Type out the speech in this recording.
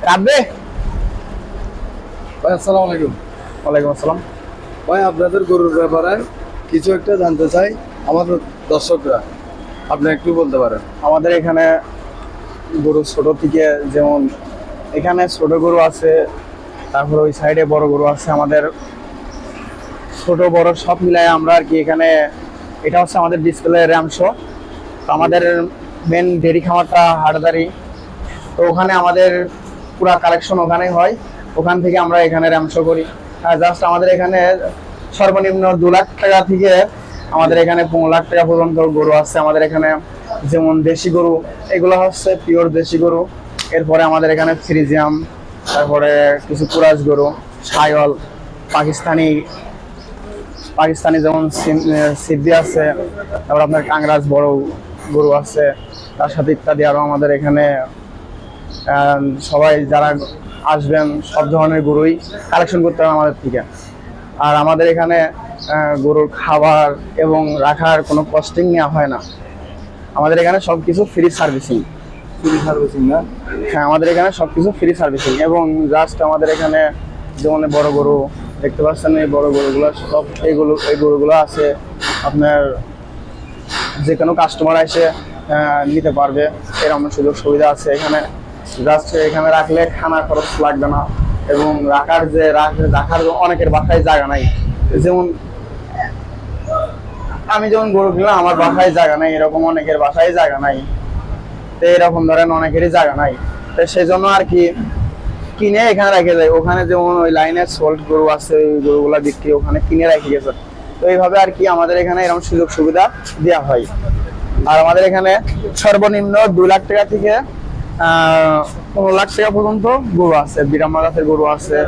কাঁদবে। ভাই আসসালামু আলাইকুম। ওয়ালাইকুম আসসালাম। ভাই আপনাদের গরুর ব্যাপারে কিছু একটা জানতে চাই, আমাদের দর্শকরা, আপনি একটু বলতে পারেন। আমাদের এখানে গরু ছোট থেকে, যেমন এখানে ছোট গরু আছে, তারপর ওই সাইডে বড় গরু আছে। আমাদের ছোট বড় সব মিলায় আমরা আর কি এখানে, এটা হচ্ছে আমাদের ডিসপ্লে র্যামশো। তো আমাদের মেন ডেরি খামারটা হাটদারি। তো ওখানে আমাদের পুরা কালেকশন ওখানেই হয়। ওখান থেকে আমরা এখানে র্যামশো করি। জাস্ট আমাদের এখানে সর্বনিম্ন 2 লাখ টাকা থেকে আমাদের এখানে 15 লাখ টাকা পর্যন্ত গরু আছে আমাদের এখানে। যেমন দেশি গরু, এগুলো হচ্ছে পিওর দেশি গরু। এরপরে আমাদের এখানে ফ্রিজিয়াম, তারপরে কিছু কুরাজ গরু, সায়ল, পাকিস্তানি পাকিস্তানি যেমন সিদ্ধি আছে, তারপর আপনার কাংরাজ বড় গরু আছে, তার সাথে ইত্যাদি আরো আমাদের এখানে সবাই যারা আসবেন সব ধরনের গরুই কালেকশন করতে হবে আমাদের থেকে। আর আমাদের এখানে গরুর খাবার এবং রাখার কোনো কস্টিং নেওয়া হয় না। আমাদের এখানে সবকিছু ফ্রি সার্ভিসিং। ফ্রি সার্ভিসিং না? হ্যাঁ, আমাদের এখানে সবকিছু ফ্রি সার্ভিসিং। এবং জাস্ট আমাদের এখানে যেমন বড় গরু দেখতে পাচ্ছেন, এই বড় গরুগুলো সব এই গরুগুলো আছে আপনার যে কোনো কাস্টমার এসে নিতে পারবে, এরকম সুযোগ সুবিধা আছে এখানে। জাস্ট এখানে রাখলে খানা খরচ লাগবে না। এবং রাখার অনেকের বাসায় জায়গা নাই। যেমন আমি যেমন গরু কিনলাম, আমার বাসায় জায়গা নাই, এরকম অনেকের বাসায় জায়গা নাই। তো এরকম ধরেন অনেকেরই জায়গা নাই। তো সেই জন্য আর কি কিনে এখানে রেখে যায়। ওখানে যেমন ওই লাইনে সোল্ড গরু আছে, ওই গরুগুলা বিক্রি ওখানে কিনে রেখে গেছে। তো এইভাবে আর কি আমাদের এখানে এরকম সুযোগ সুবিধা দেওয়া হয়। আর আমাদের এখানে সর্বনিম্ন 2 লাখ টাকা থেকে 15 লাখ টাকা পর্যন্ত গরু আছে, বিরামা জাতের গরু আছে।